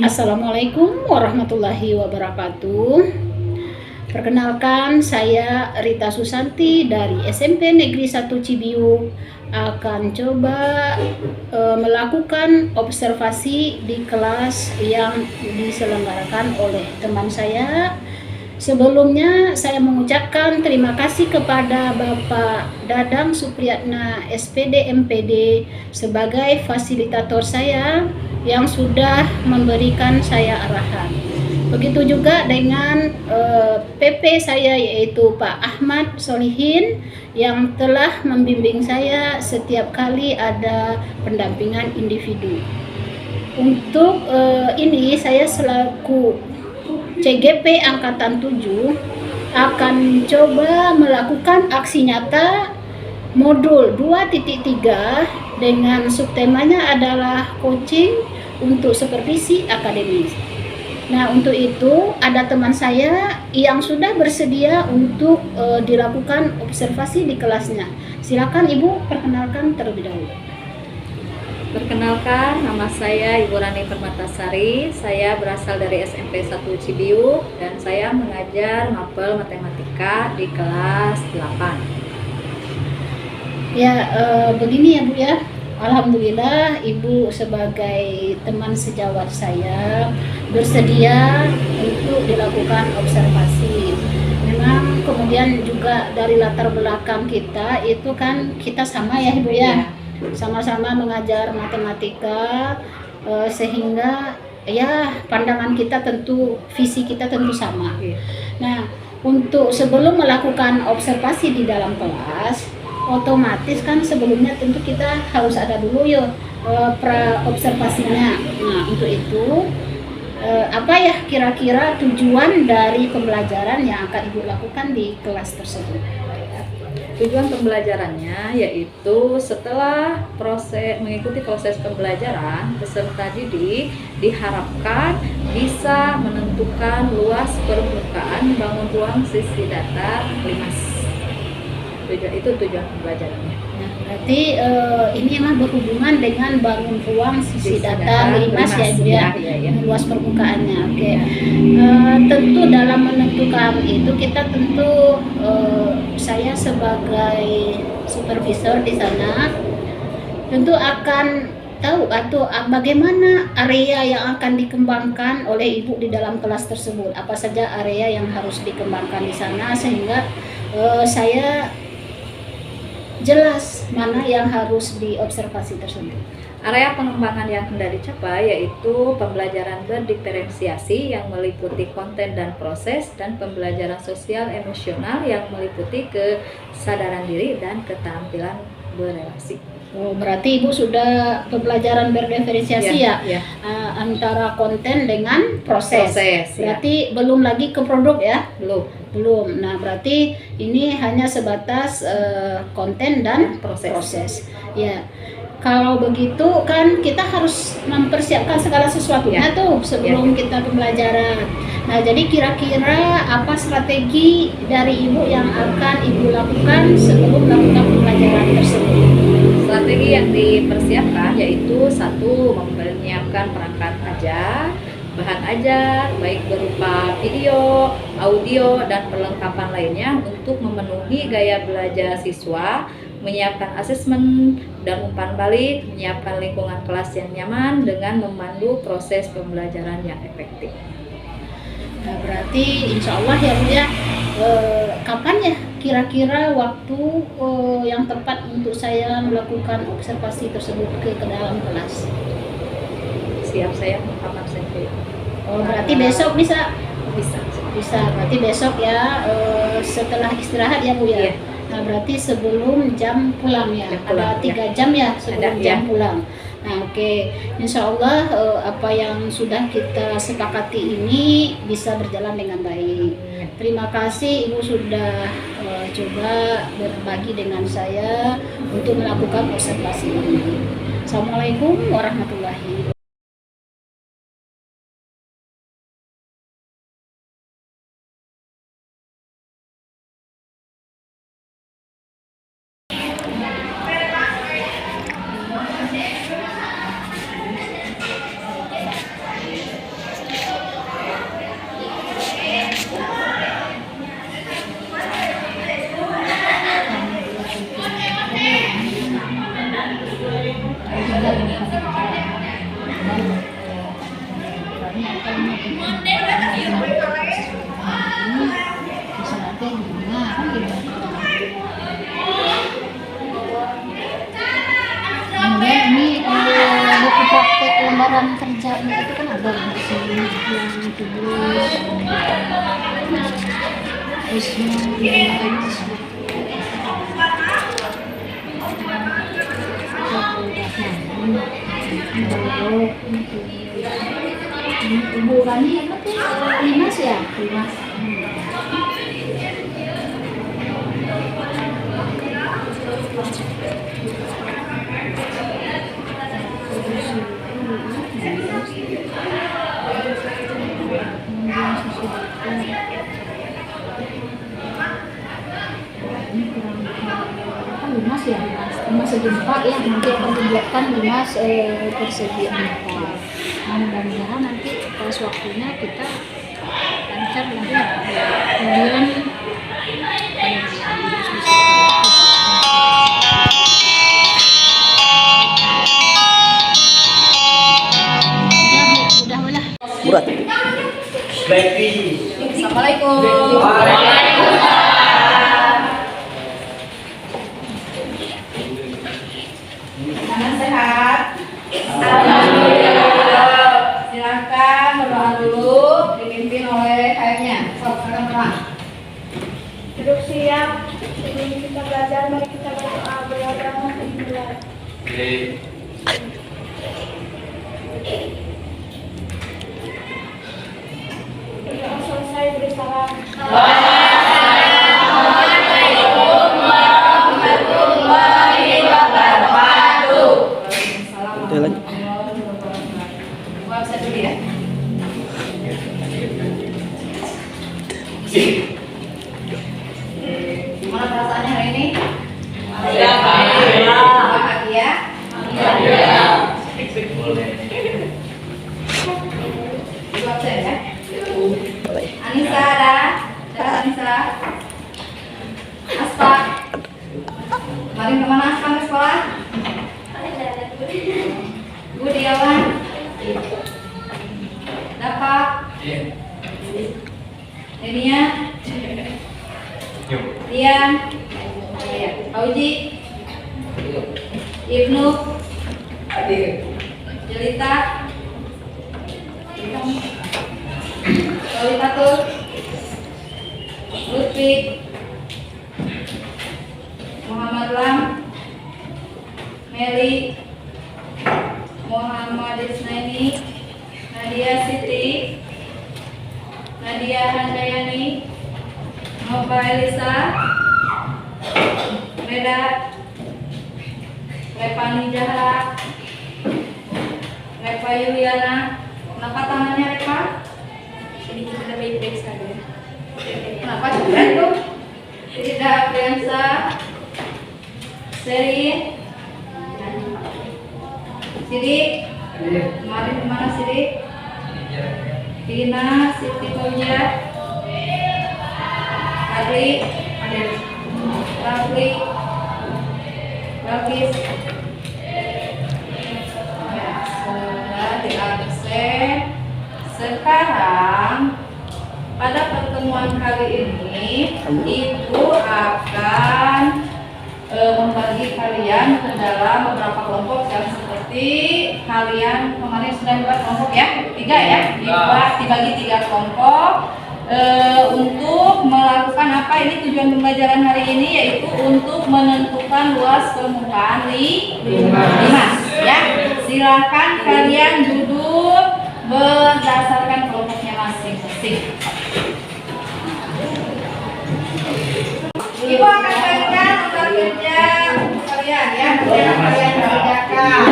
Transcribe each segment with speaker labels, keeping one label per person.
Speaker 1: Assalamualaikum warahmatullahi wabarakatuh. Perkenalkan, saya Rita Susanti dari SMP Negeri 1 Cibiu akan coba melakukan observasi di kelas yang diselenggarakan oleh teman saya. Sebelumnya saya mengucapkan terima kasih kepada Bapak Dadang Supriyatna SPD MPD sebagai fasilitator saya yang sudah memberikan saya arahan. Begitu juga dengan PP saya yaitu Pak Ahmad Solihin yang telah membimbing saya setiap kali ada pendampingan individu. Untuk ini saya selaku CGP Angkatan 7 akan coba melakukan aksi nyata modul 2.3 dengan subtemanya adalah coaching untuk supervisi akademis. Nah, untuk itu ada teman saya yang sudah bersedia untuk dilakukan observasi di kelasnya. Silakan Ibu perkenalkan terlebih dahulu.
Speaker 2: Perkenalkan, nama saya Ibu Rani Permatasari. Saya berasal dari SMP 1 Cibiu dan saya mengajar mapel matematika di kelas 8.
Speaker 1: Ya, begini ya Bu ya. Alhamdulillah Ibu sebagai teman sejawat saya bersedia untuk dilakukan observasi. Memang kemudian juga dari latar belakang kita itu kan kita sama ya Ibu ya. Sama-sama mengajar matematika sehingga ya pandangan kita tentu, visi kita tentu sama. Nah, untuk sebelum melakukan observasi di dalam kelas, otomatis kan sebelumnya tentu kita harus ada dulu ya pra observasinya. Nah, untuk itu apa ya kira-kira tujuan dari pembelajaran yang akan Ibu lakukan di kelas tersebut?
Speaker 2: Tujuan pembelajarannya yaitu setelah mengikuti proses pembelajaran, peserta didik diharapkan bisa menentukan luas permukaan bangun ruang sisi datar limas. Itu tujuan pembelajarannya.
Speaker 1: Nah, berarti ini emang berhubungan dengan bangun ruang sisi datar limas ya Ibu ya, luas permukaannya. Oke. Tentu dalam menentukan itu kita tentu saya sebagai supervisor di sana tentu akan tahu atau bagaimana area yang akan dikembangkan oleh Ibu di dalam kelas tersebut. Apa saja area yang harus dikembangkan di sana sehingga saya jelas mana yang harus diobservasi tersebut.
Speaker 2: Area pengembangan yang hendak dicapai yaitu pembelajaran berdiferensiasi yang meliputi konten dan proses, dan pembelajaran sosial emosional yang meliputi kesadaran diri dan keterampilan berrelasi.
Speaker 1: Oh, berarti Ibu sudah pembelajaran berdiferensiasi ya? Antara konten dengan proses. Berarti belum lagi ke produk ya? Belum. Nah, berarti ini hanya sebatas konten dan proses. Ya. Kalau begitu kan kita harus mempersiapkan segala sesuatunya tuh sebelum kita pembelajaran. Nah, jadi kira-kira apa strategi dari Ibu yang akan Ibu lakukan sebelum melakukan pembelajaran tersebut?
Speaker 2: Strategi yang dipersiapkan yaitu satu, menyiapkan perangkat ajar, bahan ajar baik berupa video, audio, dan perlengkapan lainnya untuk memenuhi gaya belajar siswa, menyiapkan asesmen dan umpan balik, menyiapkan lingkungan kelas yang nyaman dengan memandu proses pembelajaran yang efektif.
Speaker 1: Nah, berarti insya Allah ya Bu ya, kapan ya kira-kira waktu yang tepat untuk saya melakukan observasi tersebut ke dalam kelas?
Speaker 2: Siap, saya kapan saja.
Speaker 1: Oh, berarti besok bisa?
Speaker 2: Bisa.
Speaker 1: Berarti besok ya setelah istirahat ya Bu ya? Nah, berarti sebelum jam pulang ya? Ada 3 jam ya sebelum jam pulang. Nah, oke. Insya Allah apa yang sudah kita sepakati ini bisa berjalan dengan baik. Terima kasih Ibu sudah coba berbagi dengan saya untuk melakukan observasi ini. Assalamualaikum warahmatullahi wabarakatuh. Misalnya gimana kan gitu. Kemudian ini buku praktek lembaran kerjanya itu kan ada di sini yang tulis kuburannya apa tuh? Limas ya? Limas. Limas ya, limas segi 4 ya, nanti akan dibuatkan limas persegi 4. Mudah-mudahan nanti pas waktunya kita lancar nanti ya. Kemudian udah.
Speaker 3: Murad.
Speaker 2: Assalamualaikum. Jangan sehat. Silakan berdoa dulu, dipimpin oleh kayaknya. Silakan berdoa.
Speaker 4: Duduk siap, sebelum kita belajar, mari kita berdoa beragama dimulai. Berdoa selesai beri salam.
Speaker 3: Jalan.
Speaker 2: Gua bisa dulu ya. Gimana perasaannya hari ini? Bahagia. Ibu absen ya. Anissa ada? Anissa. Aspak. Kemarin kemana Aspak ke sekolah? Budiawan. Dapat. Enia. Tian. Auji. Ibnu. Jelita. Lolitatul. Lutfi. Muhammad Lam. Meli. Muhammad Isnaini. Nadia Siti. Nadia Handayani. Nova Elisa. Meda. Repani Jahra. Repa Yuliana. Kenapa tangannya Repa? Sedikit tidak baik-baik saja. Kenapa juga itu? Tidak Priyansa. Serin. Sidik. Kemarin kemana Sidik? Tina, Siti Fauzia. Adli. Rafli. Balkis. Ya, sudah di absen. Sekarang pada pertemuan kali ini Ibu akan membagi kalian ke dalam beberapa kelompok yang seperti kalian kemarin sudah buat kelompok ya, 3 ya, dibagi 3 kelompok untuk melakukan apa ini tujuan pembelajaran hari ini, yaitu untuk menentukan luas permukaan limas ya. Silakan kalian duduk berdasarkan kelompoknya masing-masing. Ibu akan bagikan lembar kerja kalian ya, yang kalian kerjakan.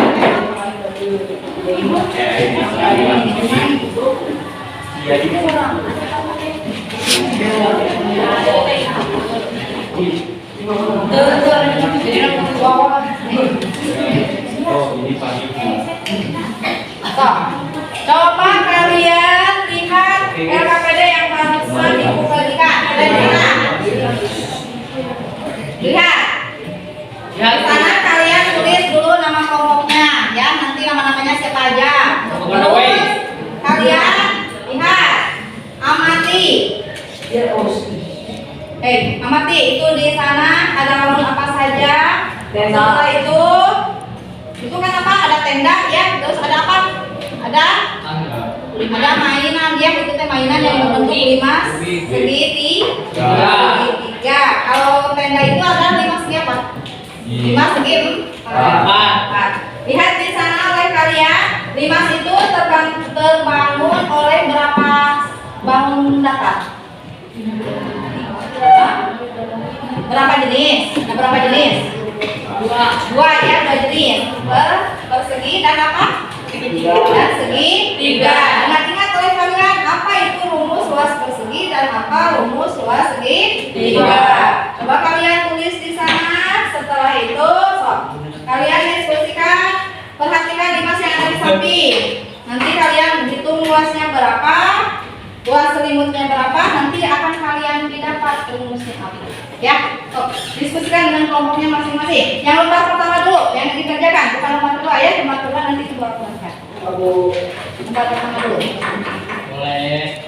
Speaker 2: Coba kalian lihat LKPD yang barusan Ibu bagikan. Lihat. Di sana kalian tulis dulu nama kelompoknya ya, nanti nama-namanya siapa aja. Terus kalian lihat
Speaker 3: Amati itu di sana ada bangun apa saja. Setelah itu kan apa? Ada tenda ya. Terus ada apa? Ada mainan ya. Itu teh mainan yang berbentuk 5 segi 3. Kalau tenda itu ada 5 segi apa? 5 segi 4. Lihat di sana oleh kalian, 5 itu terbangun oleh berapa bangun datar? Berapa jenis? Nah, berapa jenis? Dua ya, 2 jenis. Persegi dan apa? Dan segi 3. Ingat-ingat oleh kalian, apa itu rumus luas persegi dan apa rumus luas segi 3? Coba kalian tulis di sana. Setelah itu, kalian diskusikan. Perhatikan 5 yang ada di samping. Nanti kalian hitung luasnya berapa, luas selimutnya berapa, nanti akan kalian didapat rumusnya apa. Ya, diskusikan dengan kelompoknya masing-masing. Yang lembar pertama dulu, yang dikerjakan, bukan lembar kedua ya, lembar kedua nanti coba keluarkan. Lembar pertama dulu.
Speaker 5: Boleh.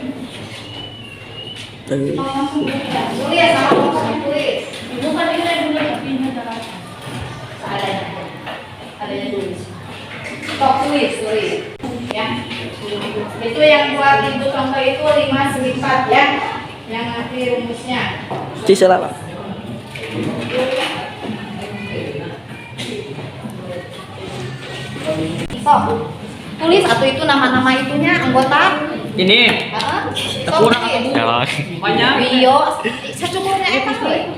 Speaker 3: Langsung tulis ya, sama kelompoknya tulis.
Speaker 1: Ibu kan ini dulu tapi ini adalah
Speaker 3: Adanya tulis. Stop tulis. Ya. Itu yang buat ibu contoh itu 5 segi 4 ya. Yang nanti rumusnya.
Speaker 6: Cisa lah.
Speaker 3: So, tulis atau itu nama-nama itunya anggota.
Speaker 5: Ini.
Speaker 3: Kurang
Speaker 5: Banyak.
Speaker 3: Bio, secukupnya eta we.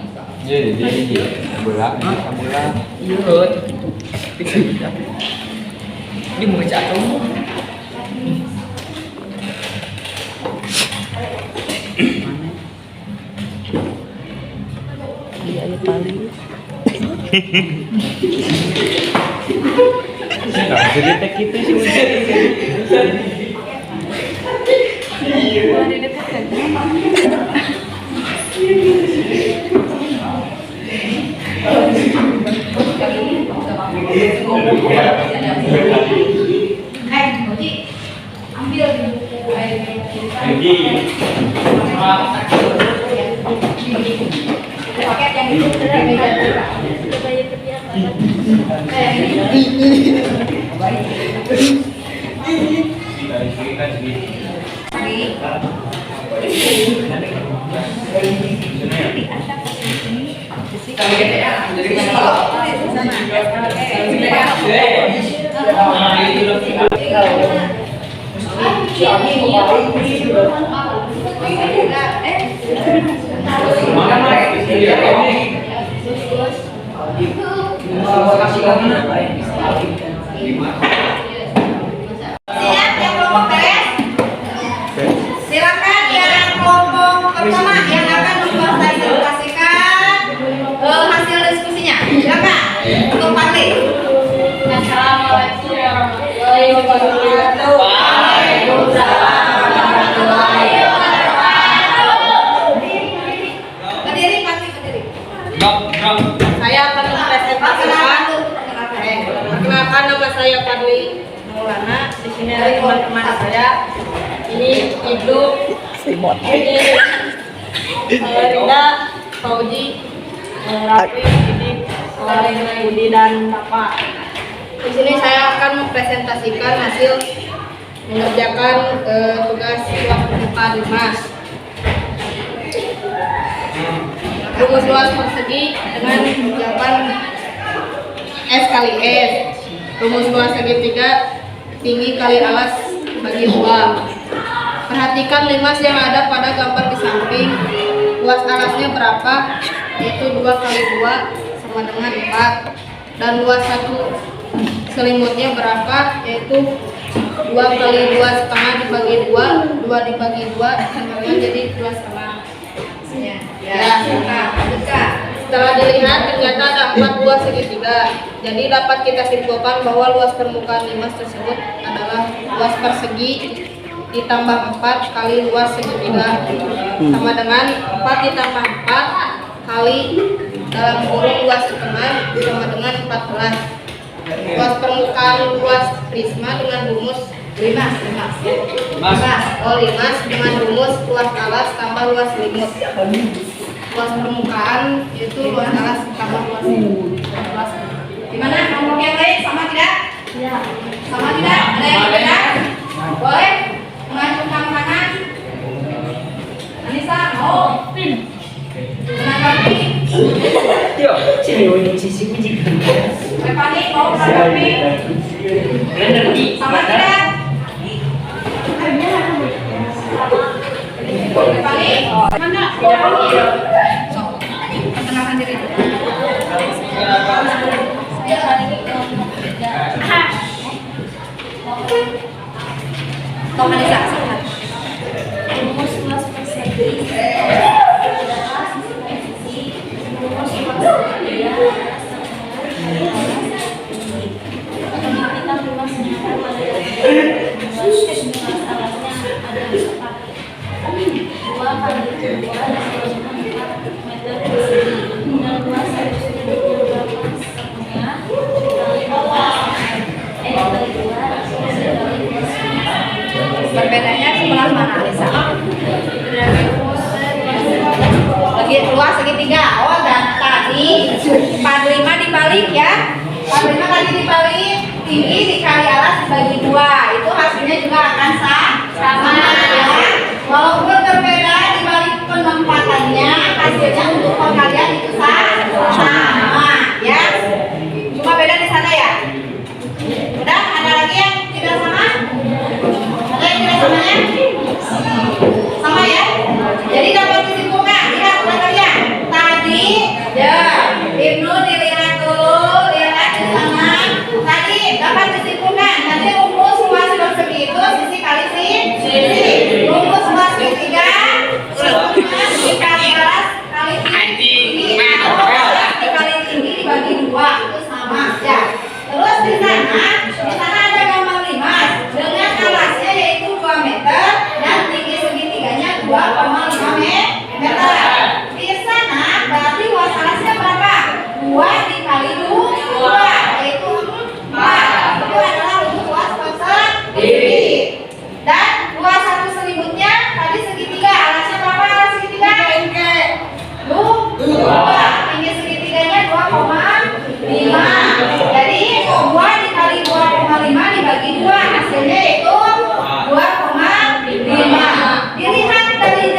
Speaker 5: Bola. Iya. Ini mau ngecek kamu.
Speaker 6: Iya, ini paling.
Speaker 5: Enggak bisa detek itu sih.
Speaker 3: Oji, ambil di buku paket yang itu siap yang kelompok beres. Silakan yang kelompok pertama yang akan mempresentasikan hasil diskusinya. Silakan untuk Fadli. Assalamualaikum warahmatullahi wabarakatuh. Waalaikumsalam warahmatullahi wabarakatuh. Berdiri Fadli, berdiri.
Speaker 7: Saya akan mempresentasikan. Perkenalkan, nama saya Fadli Maulana. Di sini ada teman-teman saya. Ini Ibnu, ini Rida, Fauji, Rafi, ini Budi dan Bapak. Di sini saya akan mempresentasikan hasil mengerjakan tugas luas permukaan Mas. Rumus luas persegi dengan jawaban S kali S. Rumus luas segitiga tinggi kali alas bagi 2. Perhatikan limas yang ada pada gambar di samping. Luas alasnya berapa? Yaitu 2 kali 2 sama dengan 4. Dan luas satu selimutnya berapa? Yaitu 2 kali 2 setengah dibagi 2. 2 dibagi 2 sama dengan jadi 2 setengah. Setelah dilihat ternyata ada 4 luas segitiga. Jadi dapat kita simpulkan bahwa luas permukaan limas tersebut adalah luas persegi ditambah 4 kali luas segitiga sama dengan 4 ditambah 4 kali dalam kurung luas setengah sama dengan 14. Luas permukaan luas prisma dengan rumus limas dengan rumus luas alas tambah luas selimut. luas permukaan itu luas alas tambah luas.
Speaker 3: Gimana? Ngomong yang lain sama tidak?
Speaker 1: Ya.
Speaker 3: Sama tidak? Ada yang beda? Boleh? Mengacungkan tangan. Anissa, mau? Menanggapi?
Speaker 5: Yo, sini ini sisi kucing.
Speaker 3: Stefani, mau menanggapi? Sama tidak? Stefani? Mana? Perkenalkan diri. Tolong Anissa, silakan.
Speaker 1: Rumus luas persegi adalah sisi rumus luas dia kita luasnya pada luas alasnya ada 2 kali 2 4 meter persegi dan luas harusnya 28,5 kali luas kali 2 kali luas.
Speaker 3: Perbedaannya sebelah mana, Anissa? Lagi luas segitiga. Oh, dan tadi 45 dibalik ya. 45 tadi dibalik, tinggi dikali alas dibagi 2. Itu hasilnya juga akan sama ya. Walaupun berbeda dibalik penempatannya, hasilnya untuk pengalian itu sama ya. Cuma beda di sana ya. Udah, ada lagi yang tidak sama? Ada yang tidak samanya? Sama ya? Jadi dapat disimpulkan. Lihat kalian. Tadi ya, Ibnu dilihat dulu, lihat di sana. Tadi dapat disimpulkan. Tadi rumus luas persegi itu sisi kali sisi. Rumus luas segitiga dikali alas kali tinggi. Alas dikali tinggi dibagi 2 itu sama ya. Terus di sana ada gambar limas dengan alasnya yaitu 2 meter dan tinggi segitiganya 2,5 meter. Di sana berarti luas alasnya berapa? 2 dikali 2 yaitu 4. Itu adalah rumus luas persegi. Dan luas satu selimutnya tadi segitiga, alasnya berapa alas segitiga? 2. Tinggi segitiganya 2,5. Jadi 2 dikali 2,5 dibagi 2 hasilnya itu 2,5. Dilihat dari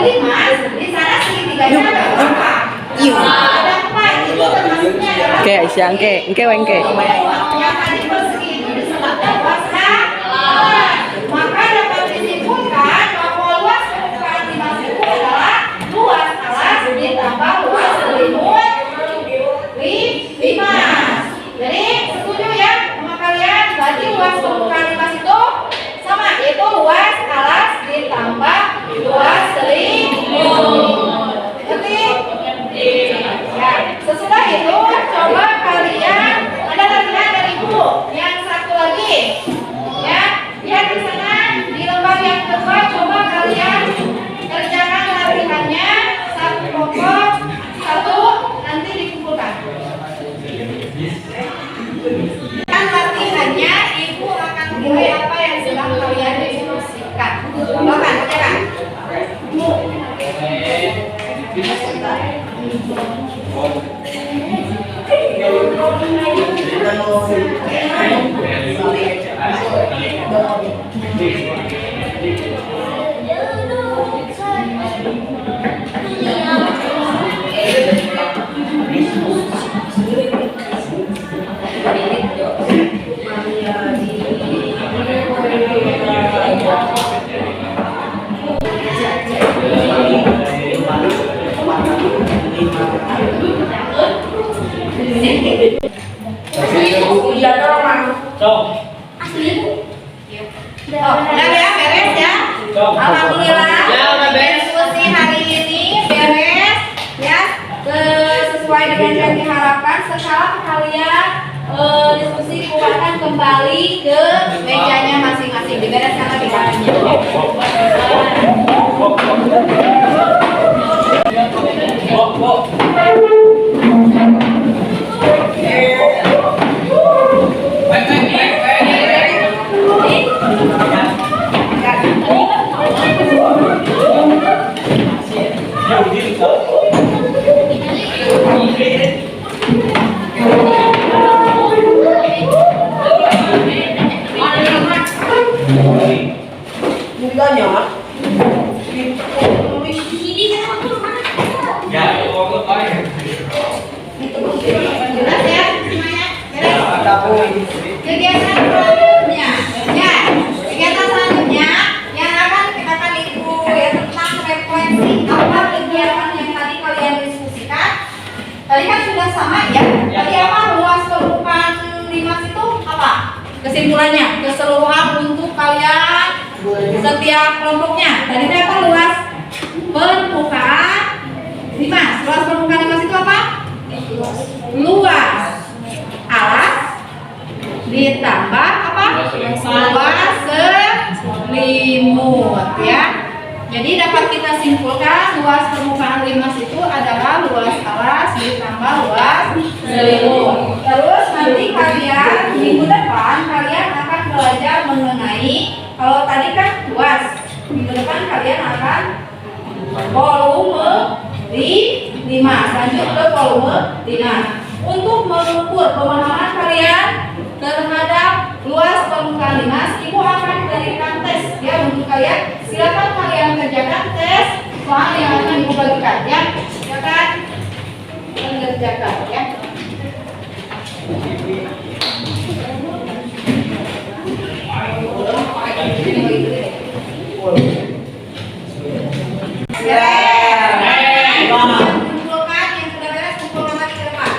Speaker 3: limas di sana segitiganya ada berapa? Ada 4. Itu termasuknya adalah
Speaker 6: Oke, siang ke, wengke.
Speaker 3: yang tadi persegi itu disebutkan luas alas. Maka dapat disimpulkan bahwa luas permukaan limas itu adalah luas alas ditambah luas selimut limas. Jadi setuju ya sama kalian? Berarti luas permukaan limas itu sama, yaitu luas alas ditambah luas selimut. Ngerti? Ya, sesudah itu coba kalian ada latihan dari ibu yang satu lagi. Ya, lihat di sana di lembar yang kedua coba kalian kerjakan latihannya satu kelompok satu nanti dikumpulkan. Kan latihannya ibu akan menilai apa yang sedang kalian diskusikan. Silakan kerjakan. Udah ya, beres ya. Alhamdulillah. Diskusi hari ini beres ya. Sesuai dengan yang diharapkan. Sekarang kalian diskusi kuatkan kembali ke mejanya masing-masing. Dibereskan lagi caranya.
Speaker 5: tiganya. Ya,
Speaker 3: Jelas ya semuanya? Beres?
Speaker 5: ada poin.
Speaker 3: Kegiatan selanjutnya, ya, kegiatan selanjutnya yang akan kita akan ibu ya tentang frekuensi apa kegiatan yang tadi kalian diskusikan. Tadi kan sudah sama ya. Tadi apa luas permukaan limas itu apa? Kesimpulannya keseluruhan untuk kalian setiap kelompoknya. Tadi itu apa luas permukaan limas. Luas permukaan limas itu apa? Luas alas ditambah apa? Luas selimut ya. Jadi dapat kita simpulkan luas permukaan limas itu adalah luas alas ditambah luas selimut. Terus nanti kalian minggu depan kalian akan belajar mengenai, kalau tadi kan luas, minggu depan kalian akan volume limas. Lanjut ke volume limas. Untuk mengukur pemahaman kalian terhadap luas permukaan limas, ibu akan berikan tes ya untuk kalian. Silakan kalian kerjakan tes soal yang akan ibu bagikan ya. Silakan mengerjakan ya. Kumpulkan yang sudah beres, kumpulkan lagi ke depan.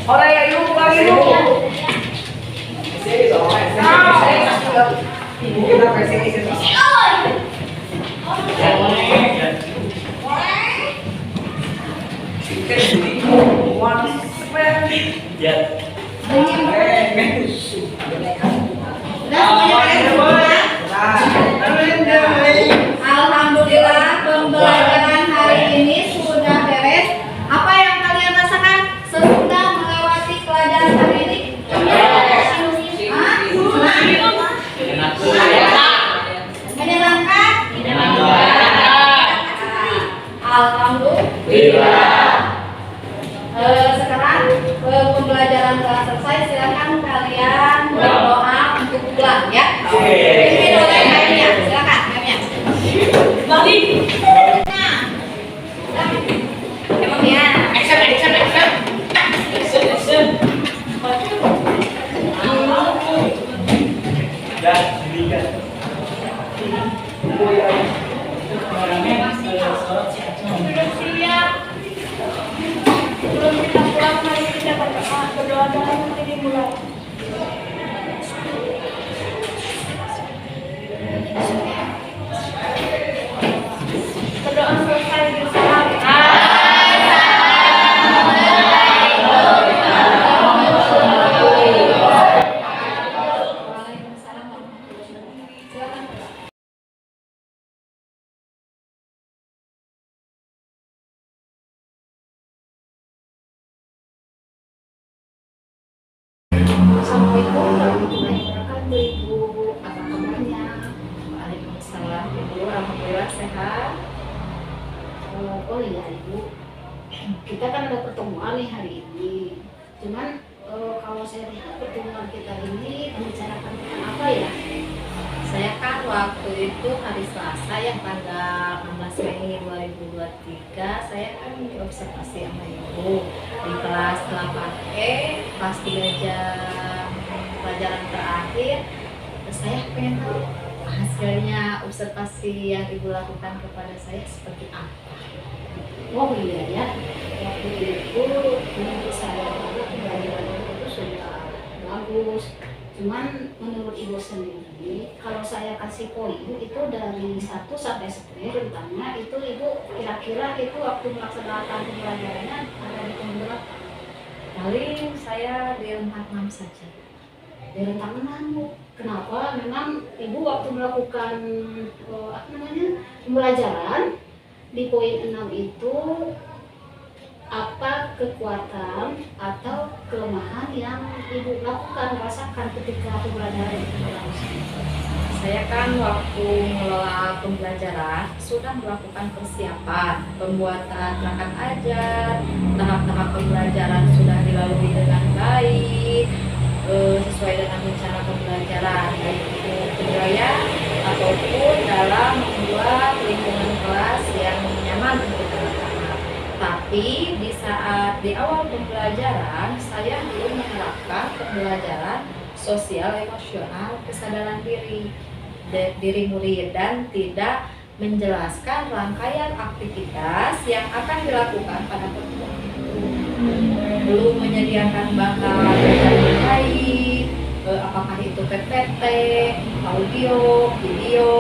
Speaker 5: Oleh yuk lagi yuk. Kita presisi.
Speaker 3: Alhamdulillah pembelajaran hari ini sudah beres. Apa yang kalian rasakan sesudah melewati pelajaran hari ini? Menyenangkan? Alhamdulillah. Sekarang pembelajaran telah selesai. Silakan kalian berdoa untuk pulang ya. Pimpin oleh Kayaknya. Silakan Kayaknya. Emang ya.
Speaker 4: Sebelum kita pulang, mari kita berdoa dalam hati dimulai. Berdoa selesai bersama.
Speaker 1: Assalamualaikum warahmatullahi wabarakatuh. Ibu, apa kabarnya?
Speaker 2: Waalaikumsalam. Ibu, alhamdulillah sehat.
Speaker 1: Oh iya Ibu, kita kan ada pertemuan nih hari ini. Cuman kalau saya lihat pertemuan kita ini membicarakan tentang apa ya?
Speaker 2: Saya kan waktu itu hari Selasa yang tanggal 16 Mei 2023 saya kan observasi sama ibu di kelas 8E kelas 3 jam pelajaran terakhir. Saya pengen tahu hasilnya observasi yang ibu lakukan kepada saya seperti apa.
Speaker 1: Oh iya ya, waktu itu menurut saya pembelajaran itu sudah bagus. Cuman menurut ibu sendiri, kalau saya kasih poin itu dari 1 sampai 10 rentangnya itu ibu kira-kira itu waktu melaksanakan pembelajarannya ada di poin berapa?
Speaker 2: Paling saya di rentang 6 saja.
Speaker 1: Di rentang 6 Bu. Kenapa? Memang ibu waktu melakukan pembelajaran di poin 6 itu apa kekuatan atau kelemahan yang ibu lakukan rasakan ketika pembelajaran itu berlangsung?
Speaker 2: Saya kan waktu mengelola pembelajaran sudah melakukan persiapan, pembuatan perangkat ajar, tahap-tahap pembelajaran sudah dilalui dengan baik. menyediakan pembelajaran sosial emosional kesadaran diri murid dan tidak menjelaskan rangkaian aktivitas yang akan dilakukan pada pertemuan itu. Belum menyediakan bahan yang terkait, apakah itu PPT, audio, video,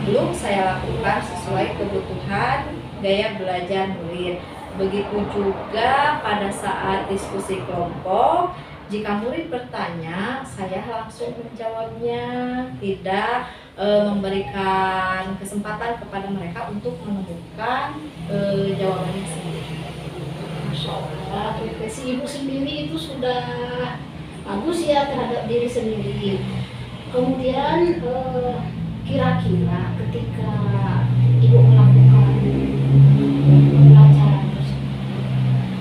Speaker 2: belum saya lakukan sesuai kebutuhan gaya belajar murid. Begitu juga pada saat diskusi kelompok, jika murid bertanya, saya langsung menjawabnya, tidak memberikan kesempatan kepada mereka untuk menemukan jawabannya sendiri.
Speaker 1: Masya Allah, refleksi ibu sendiri itu sudah bagus ya terhadap diri sendiri. Kemudian kira-kira ketika ibu melakukan pembelajaran tersebut,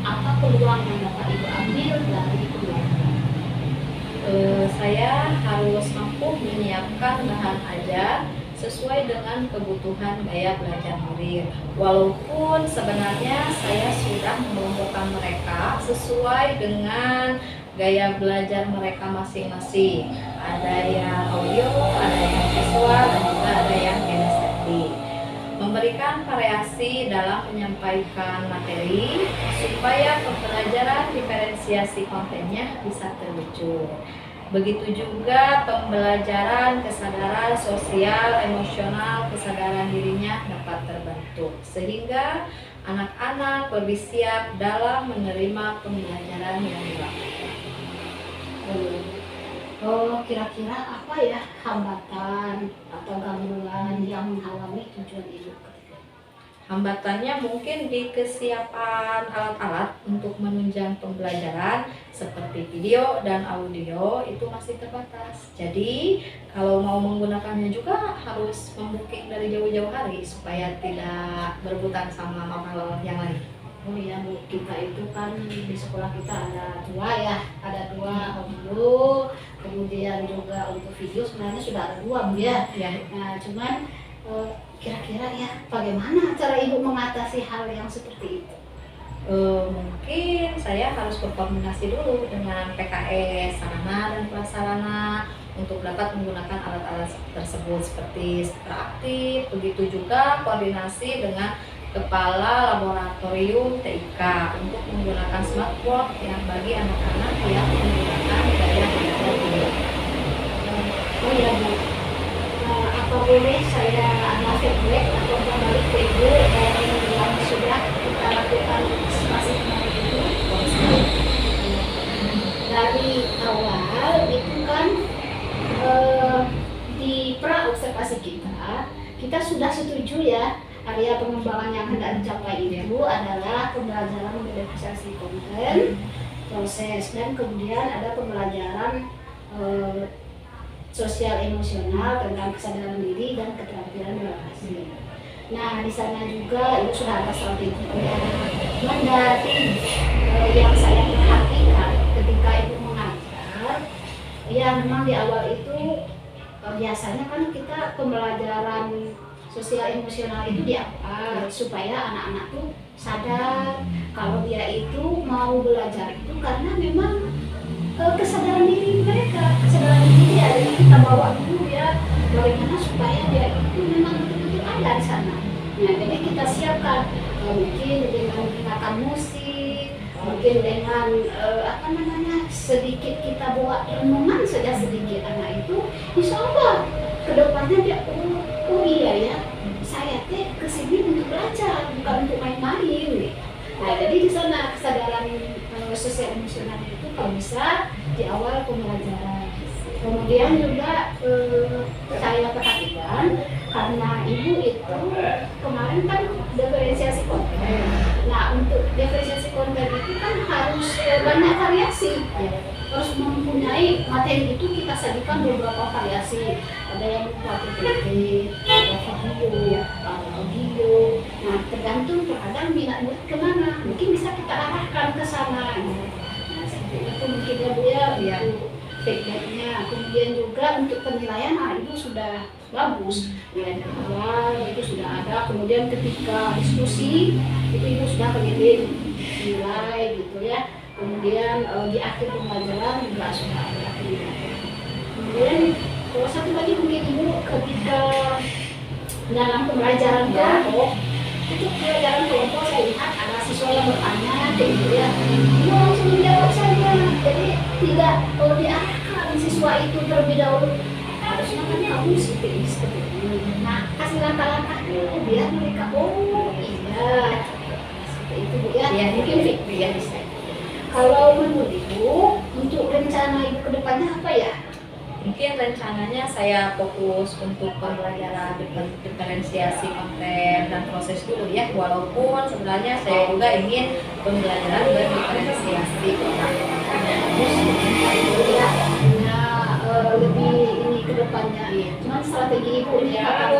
Speaker 1: apa peluang yang dapat ibu ambil dari pembelajaran?
Speaker 2: Saya harus mampu menyiapkan bahan ajar sesuai dengan kebutuhan gaya belajar murid. Walaupun sebenarnya saya sudah mengelompokkan mereka sesuai dengan gaya belajar mereka masing-masing. Ada yang audio, ada yang visual, dan juga ada yang kinestetik. Memberikan variasi dalam menyampaikan materi supaya pembelajaran diferensiasi kontennya bisa terwujud. Begitu juga pembelajaran kesadaran sosial, emosional, kesadaran dirinya dapat terbentuk sehingga anak-anak lebih siap dalam menerima pembelajaran yang dilakukan.
Speaker 1: Kira-kira apa ya hambatan atau gangguan yang menghalangi tujuan ibu?
Speaker 2: Hambatannya mungkin di kesiapan alat-alat untuk menunjang pembelajaran seperti video dan audio itu masih terbatas. Jadi kalau mau menggunakannya juga harus membooking dari jauh-jauh hari supaya tidak berebutan sama hal yang lain.
Speaker 1: Oh iya Bu, kita itu kan di sekolah kita ada dua audio, kemudian juga untuk video sebenarnya sudah ada dua Bu ya. Nah cuman kira-kira ya bagaimana cara ibu mengatasi hal yang seperti itu?
Speaker 2: Mungkin saya harus berkoordinasi dulu dengan PKS, sarana dan prasarana untuk dapat menggunakan alat-alat tersebut seperti interaktif, begitu juga koordinasi dengan Kepala Laboratorium TIK untuk menggunakan smartboard yang bagi anak-anak yang menggunakan gaya belajar ini.
Speaker 1: Oh iya Bu, apa boleh saya ada feedback atau kembali ke ibu dari yang sudah kita lakukan partisipasi kemarin itu? Dari awal itu kan di pra observasi kita sudah setuju ya. Area pengembangan yang hendak dicapai itu adalah pembelajaran modifikasi konten, proses, dan kemudian ada pembelajaran sosial emosional tentang kesadaran diri dan keterampilan berorasi. Nah, di sana juga itu sudah ada strategi. Cuman dari yang saya perhatikan ketika ibu mengajar, ya memang di awal itu biasanya kan kita pembelajaran sosial emosional itu diapa supaya anak-anak tuh sadar kalau dia itu mau belajar itu karena memang kesadaran diri mereka, kesadaran diri ada yang kita bawa dulu ya, bagaimana supaya dia itu memang betul-betul ada di sana. Nah, jadi kita siapkan mungkin dengan menggunakan musik, mungkin dengan sedikit kita bawa renungan saja sedikit anak itu, insya Allah kedepannya dia oh iya ya, saya teh kesini untuk belajar bukan untuk main-main. Nah, jadi di sana kesadaran sosial emosional itu kalau bisa di awal pembelajaran. Kemudian juga saya perhatikan karena ibu itu kemarin kan diferensiasi konten. Nah, untuk diferensiasi konten itu kan harus banyak variasi. Harus mempunyai materi itu kita sajikan beberapa variasi. Ada yang berupa PPT, ada video, ada audio. Nah, tergantung terhadap minat murid kemana. Mungkin bisa kita arahkan ke sana. Nah, seperti itu mungkin ya Bu ya. Feedbacknya, kemudian juga untuk penilaian ibu sudah bagus ya, dari awal itu sudah ada, kemudian ketika diskusi itu ibu sudah pengen nilai gitu ya. Kemudian di akhir pembelajaran juga sudah ada kelima. Kemudian satu lagi mungkin Ibu ketika dalam pembelajaran kelompok, itu pembelajaran kelompok saya lihat ada siswa yang bertanya kemudian Ibu langsung menjawab saja. Jadi tidak diarahkan siswa itu terlebih dahulu harusnya kan kamu seperti ini. Nah, kasih langkah-langkahnya biar mereka iya seperti itu Bu ya.
Speaker 2: Iya,
Speaker 1: Mungkin ya bisa. Kalau menurut Ibu untuk rencana Ibu ke depannya apa ya?
Speaker 2: Mungkin rencananya saya fokus untuk pembelajaran diferensiasi konten dan proses dulu ya, walaupun sebenarnya saya juga ingin pembelajaran berdiferensiasi konten.
Speaker 1: Ya, lebih ini ke depannya. Cuman strategi Ibu ini apa?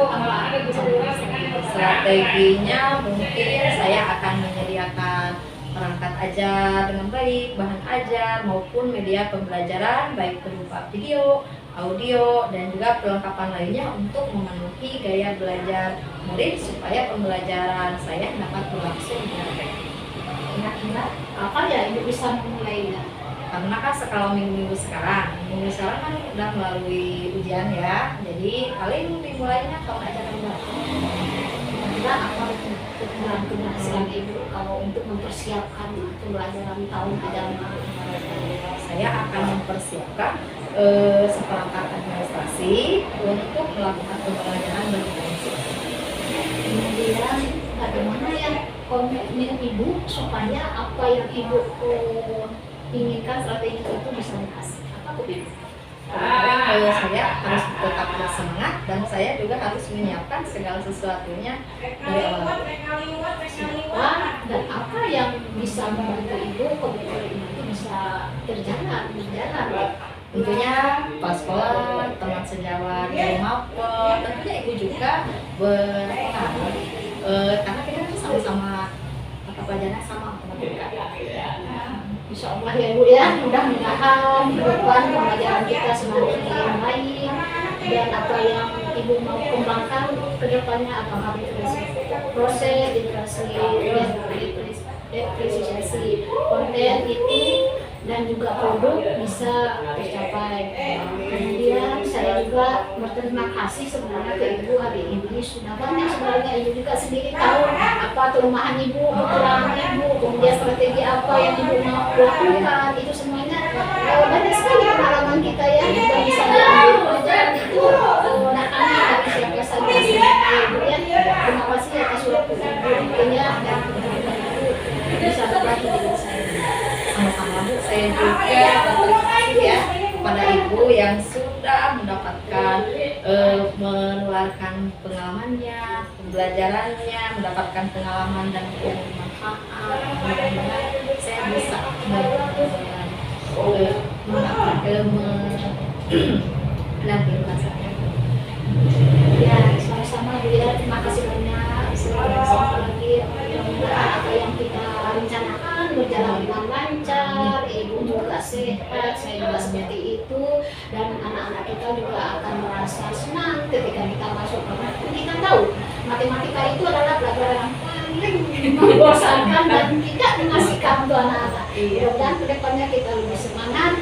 Speaker 2: Strateginya mungkin saya akan menyediakan perangkat ajar dengan baik, bahan ajar maupun media pembelajaran baik berupa video, audio, dan juga perlengkapan lainnya untuk memenuhi gaya belajar murid supaya pembelajaran saya dapat berlangsung dengan baik.
Speaker 1: Kira-kira apa ya Ibu bisa memulainya?
Speaker 2: Karena kan kalau minggu sekarang kan udah melalui ujian ya, jadi paling dimulainya tahun ajaran baru.
Speaker 1: Kira apa keberhasilan Ibu kalau untuk mempersiapkan pembelajaran tahun ajaran baru?
Speaker 2: Saya akan mempersiapkan seperangkat administrasi untuk melakukan pembelajaran berdiferensiasi.
Speaker 1: Kemudian bagaimana ya komitmen Ibu supaya apa yang Ibu inginkan strategi itu bisa berhasil? Apa tuh Ibu?
Speaker 2: Saya harus tetap bersemangat dan saya juga harus menyiapkan segala sesuatunya dari awal.
Speaker 1: Dan apa yang bisa membantu Ibu komitmen Ibu itu bisa berjalan?
Speaker 2: Tentunya pas sekolah, teman sejawat, guru mapel, tentunya Ibu juga berpengaruh karena kita kan sama-sama mata pelajarannya sama matematika.
Speaker 1: Insya Allah ya Bu ya, mudah-mudahan ke depan pembelajaran kita semakin baik dan apa yang Ibu mau kembangkan ke depannya apakah proses diferensiasi konten itu dan juga produk bisa tercapai. Kemudian saya juga berterima kasih sebenarnya ke Ibu hari ini sudah banyak sebenarnya Ibu juga sendiri tahu apa kelemahan Ibu, kekurangan Ibu, kemudian strategi apa yang Ibu mau lakukan itu semuanya banyak sekali pengalaman kita ya yang bisa diambil pelajaran itu anak-anak dari siapa saja Ibu ya. Terima kasih atas waktu Ibu tentunya dan bisa berbagi dengan saya.
Speaker 2: Sama-sama Bu, saya juga berterima kasih ya kepada Ibu yang sudah mendapatkan menularkan pengalamannya, pembelajarannya, mendapatkan pengalaman dan bermanfaat. Mudah-mudahan saya bisa menampilkan saya.
Speaker 1: Ya, sama-sama Bu ya. Terima kasih banyak. Selamat lagi. Mudah-mudahan apa yang kita rencanakan berjalan dengan lancar. Ibu juga sehat, saya juga seperti itu. Dan anak-anak kita juga akan merasa senang ketika kita masuk ke matematika. Kita tahu matematika itu adalah pelajaran yang paling membosankan dan tidak mengasihkan untuk anak-anak. Mudah-mudahan kedepannya kita lebih semangat